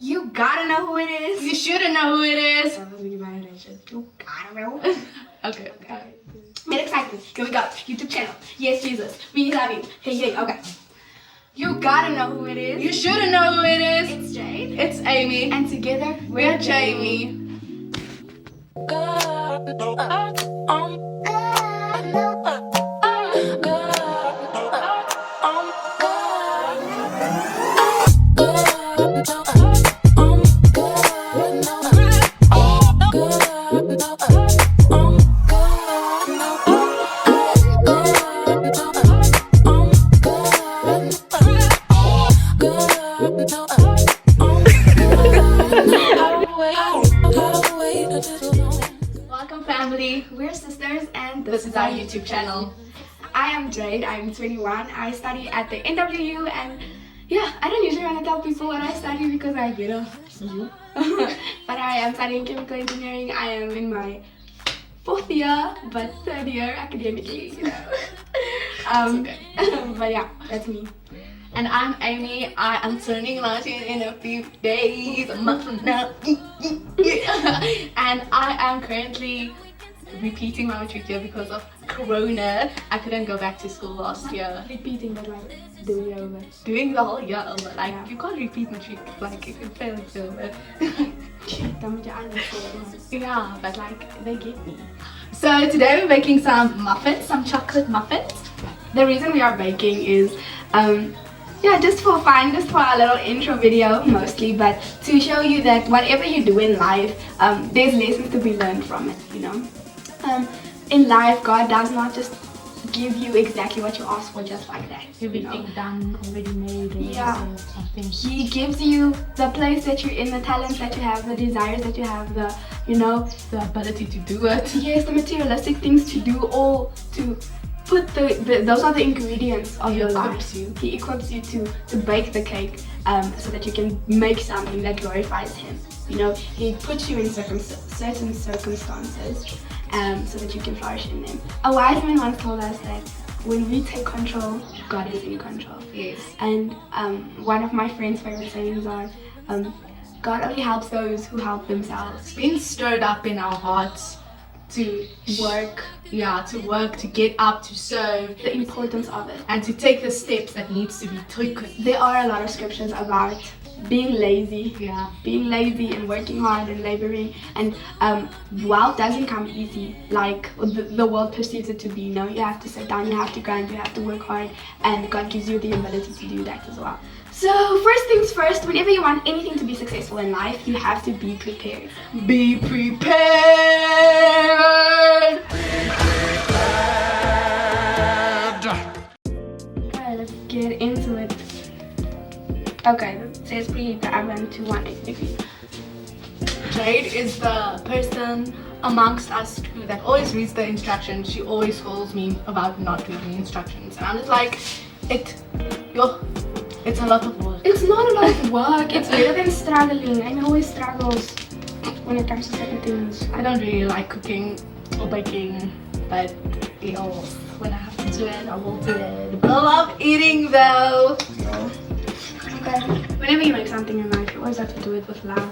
You gotta know who it is. You shouldn't know who it is. You gotta know. Okay. Get excited. Here we go. YouTube channel. Yes, Jesus. We love you. Hey. Okay. You gotta know who it is. You shouldn't know who it is. It's Jade. It's Amy. And together We're Jaimee. Welcome, family. We're sisters, and This is our YouTube channel. I am Jade. I'm 21. I study at the NWU, and yeah, I don't usually want to tell people what I study because I get a but I am studying chemical engineering. I am in my 4th year, but 3rd year academically, you know. Okay. But yeah, that's me. And I'm Amy. I am turning 19 in a few days, a month from now. And I am currently repeating my matric year because of Corona. I couldn't go back to school last year. Repeating, but like doing it over. Doing the whole year over. Like, Yeah. you can't repeat matric. Like, if you fail, it's over. Yeah, but like, they get me. So today we're making some muffins, some chocolate muffins. The reason we are baking is yeah, just for fun, just for a little intro video mostly, but to show you that whatever you do in life, there's lessons to be learned from it, you know. In life, God does not just give you exactly what you ask for just like that. Everything done, already made, and Yeah. something. He gives you the place that you're in, the talents that you have, the desires that you have, the, you know, The ability to do it. yes, the materialistic things to do, all to put those are the ingredients of your life. Equips you. He equips you to bake the cake so that you can make something that glorifies him. You know, he puts you in certain circumstances so that you can flourish in them. A wise man once told us that when we take control, God is in control. Yes. And one of my friend's favorite sayings are, God only helps those who help themselves. Being stirred up in our hearts to work, to get up, to serve, The importance of it. and to take the steps that needs to be taken. There are a lot of scriptures about being lazy. Yeah. Being lazy and working hard and laboring, and wealth doesn't come easy like the world perceives it to be. No, you have to sit down, you have to grind, you have to work hard, and God gives you the ability to do that as well. So first things first, whenever you want anything to be successful in life, you have to be prepared. Be prepared. Okay, let's get into it. Okay, it says preheat the oven to 180 degrees. Jade is the person amongst us two that always reads the instructions. She always scolds me about not reading the instructions, and I'm just like, it's a lot of work. It's not a lot of work. It's better than struggling. I always struggles when it comes to certain things. I don't really like cooking or baking, but when I have to do it, I will do it. I love eating though. Okay. Whenever you make something in life, you always have to do it with love.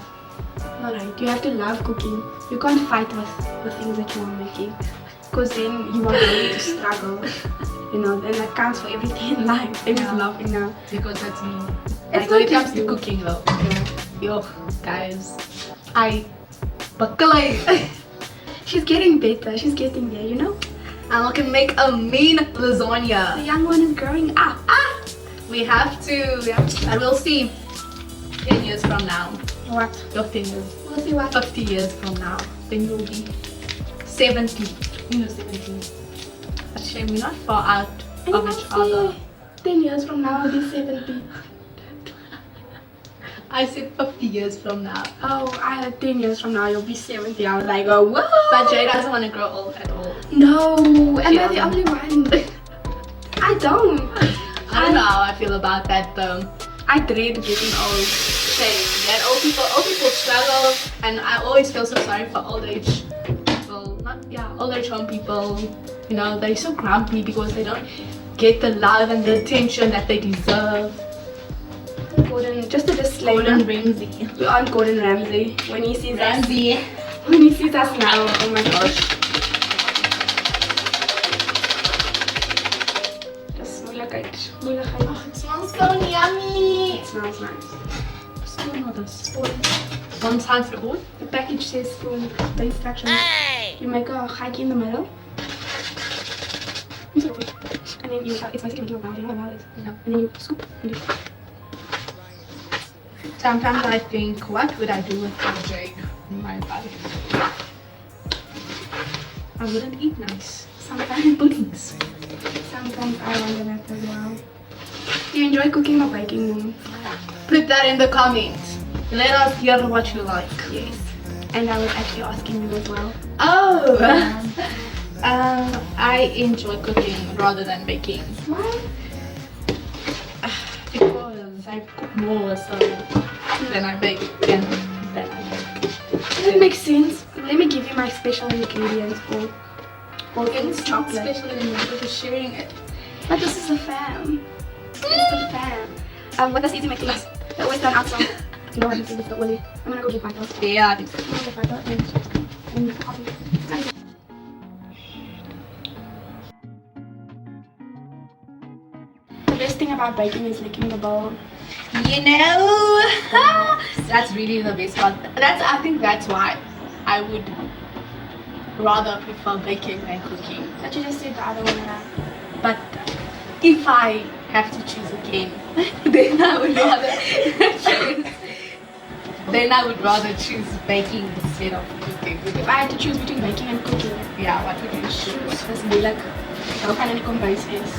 Alright, you have to love cooking. You can't fight with the things that you are making, because then you are going to struggle. You know, and that counts for everything in life. There is love in now. Because that's me. It's Like when it not comes to you. cooking though. Yo, guys, I buckle. She's getting better. She's getting there, you know? And I can make a mean The lasagna. young one is growing up. We have to, and we'll see 10 years from now. What? Not 10 years. We'll see what. 50 years from now. Then you'll be 70. 70. But shame we're not far out And of I'll each other. see 10 years from now, I'll be 70. I said 50 years from now. Oh, I had 10 years from now, you'll be 70. I was like, oh, whoa. But Jade doesn't want to grow old at all. No, am I the Yeah. only one? I don't. I don't know how I feel about that though. I dread getting old. Shame that old people struggle, and I always feel so sorry for old age people. Old age home people. You know, they're so grumpy because they don't get the love and the attention that they deserve. Gordon, just a disclaimer. Gordon Ramsay. We aren't Gordon Ramsay. When he sees Ramsay. us, when he sees us now, oh my gosh. Just moeilijkheid. Oh, it smells so yummy. It smells nice. Spoon or the spoon? One side for all. The package says spoon. The instructions. You make a hike in the middle. And then you, it's basically making a round, you know about it. Yeah. And then you scoop and you. Sometimes I think, what would I do with a jade in my body? I wouldn't eat nice. Sometimes Puddings. Sometimes I wonder that as well. Do you enjoy cooking or baking, Mom? Put that in the comments. Let us hear what you like. Yes. And I was actually asking you as well. Oh! I enjoy cooking rather than baking. Why? Because I cook more so than I bake than I bake. That makes sense. Let me give you my special ingredients for all things It's not chocolate. special anymore because sharing it. But this is the fam. It's the fam. What does easy make us? They always done outside. You know what this is with the oily. I'm gonna go get my toast. Yeah. I'm gonna get my toast and coffee. The best thing about baking is licking the bowl. You know, that's really the best part. I think that's why I would rather prefer baking than cooking. But you just said the other one that But if I have to choose again, then I would rather choose. Then I would rather choose baking instead of cooking. if I had to choose between baking and cooking, Yeah, what would you choose? dis moeilik. How kan die kombuis wees?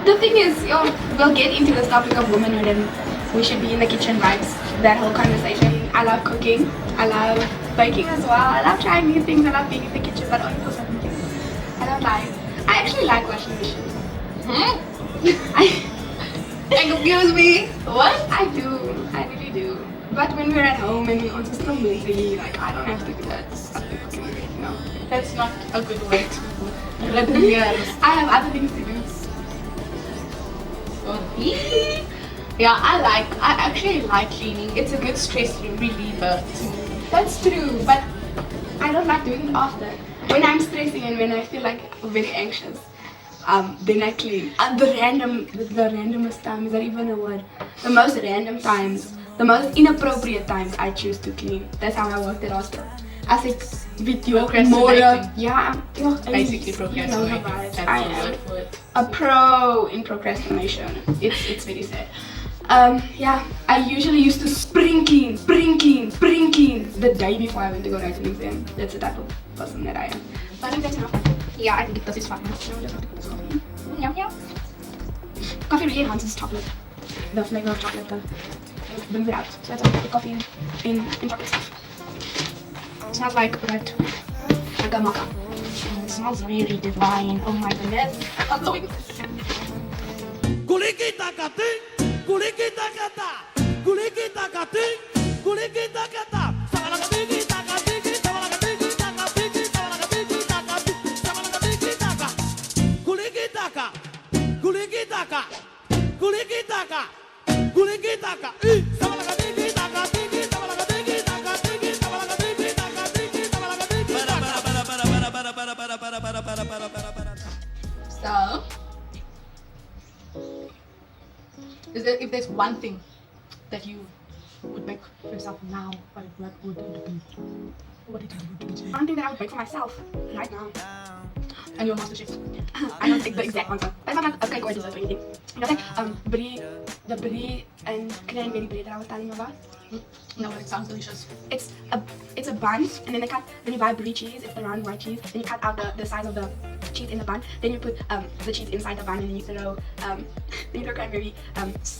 The thing is, we'll get into this topic of womanhood and we should be in the kitchen vibes. That whole conversation. I love cooking. I love baking as well. I love trying new things. I love being in the kitchen, but only for certain things. I don't like. I actually like washing dishes. Excuse me. What? I do. I really do. But when we're at home and we're also still busy, like I don't have to do that stuff like cooking, you know. That's not a good way to let them hear. I have other things to do. Yeah, I actually like cleaning. It's a good stress reliever to me. That's true, but I don't like doing it often. When I'm stressing and when I feel like very anxious, then I clean. And the randomest time, is that even a word? The most random times, the most inappropriate times I choose to clean. That's how I worked it also. As ik weet je more, yeah, Basically procrastinating. That's That's I the am word for it. a pro in procrastination. It's very sad. Yeah, I usually used to spring clean the day before I went to go write an exam. That's the type of person that I am. But I think that's enough. Yeah, I think this is fine. Now we just have to put this coffee in. Yeah. Coffee really enhances chocolate. The flavor of chocolate brings it out. So that's why I put coffee in chocolate stuff. It smells like red. Like a mocha. It smells really divine. Oh my goodness. I'm going. So, if there's one thing that you would make for yourself now, what would it be? What would it be? One thing that I would make for myself right now. And your master chef. I don't think the exact answer. That's not like a cake or a dessert or anything. You know, like the brie and cranberry bread that I was telling you about. No, it sounds delicious. It's a bun, and then they cut. When you buy brie cheese, it's the round white cheese. Then you cut out the size of the cheese in the bun. Then you put the cheese inside the bun, and then you throw cranberry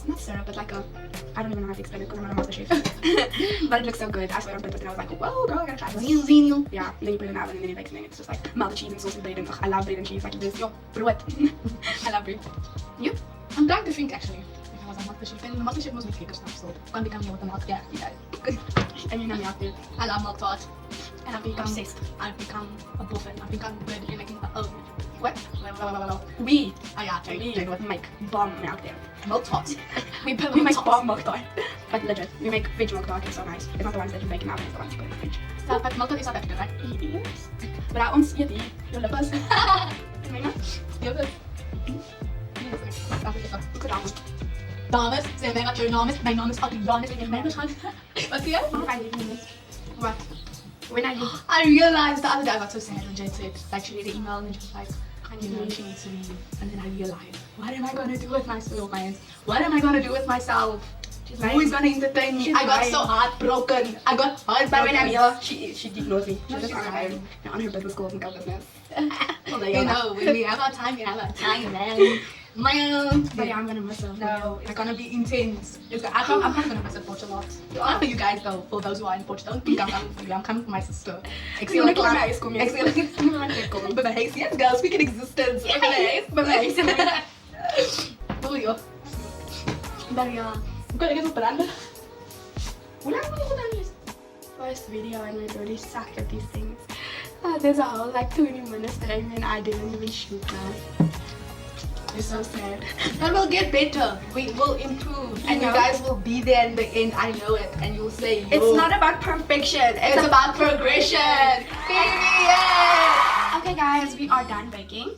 not syrup, but like I don't even know how to explain it because I'm not a master chef. But it looks so good. I swear on purpose, and I was like, whoa, girl, I gotta try this. Yeah. And then you put it in the oven, and then it bakes, and then it's just like melted cheese and sauce and bread. And I love bread and cheese. Like this, bread. I love bread. You? I'm trying to think actually. If I was a master chef, then the master chef must be cake stuff, so it can't become me with the milk. Yeah, you guys. And you know me out there. I love milk tart. And I've become obsessed. I've become a buffet. I've become good in making the oven. what? We Oh yeah, Jaimee. make bomb milk there. Milk tots. We make bomb milk tart. But legit, we make veg milk tart. It's so nice. It's not the ones that you bake in oven. It's the ones you put in the fridge. So, but milk tot is South African, right? Yes. Maar daar ons eet hier. Jou lippes. Yogurt. Goed aan. Dames, sê my wat jou naam is. My naam is Lianne en my naam is Harnett. Wat sê jy? What? When I leave. I realized the other day I got so sad when Jade said like she needed an email and then she was like, you know, she needs to leave. And then I realized, what am I gonna do with myself, man? What am I gonna do with myself? Who is gonna entertain me? I got so heartbroken. I got heartbroken. But when I'm here, she ignores me. She's just on her business goals and go business. You know, when we have our time, we have our time, man. Man. But yeah, I'm gonna miss her. No, it's gonna be intense. I'm probably gonna miss it a lot. Not for you guys though, for those who are in Portugal. Don't think I'm coming for you. I'm coming for my sister. Excellent. But yes, girls, we can existence. Oh, yeah. But yeah. I'm gonna get some brand. First video and we already suck at these things. There's a whole like 20 minutes that I didn't even shoot now. It's so sad. But we'll get better. We will improve. And you guys will be there in the end. I know it. And you'll say, yo. It's not about perfection. It's about progression. Period. Okay guys, we are done baking.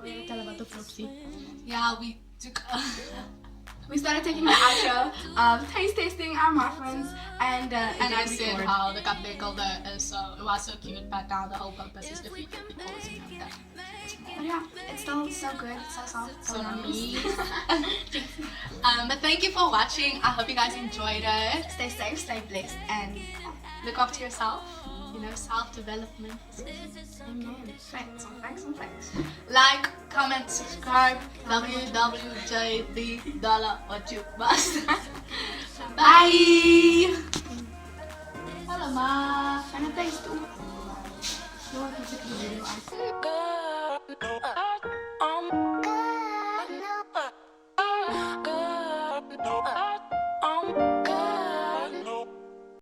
We'll tell about the flipsy. Yeah, we took We started taking the outro of taste tasting our muffins and I said how the cafe colder is so it was so cute, but now the whole purpose is to feed the people and that. But yeah, it's still so good, so soft, So nice. nice. But thank you for watching. I hope you guys enjoyed it. Stay safe, stay blessed, and Look after yourself. You know, self-development. amen. Thanks, thanks. Like, comment, subscribe. WWJD dollar what you must. Bye. Hello, ma. And a taste too. No one can take the video.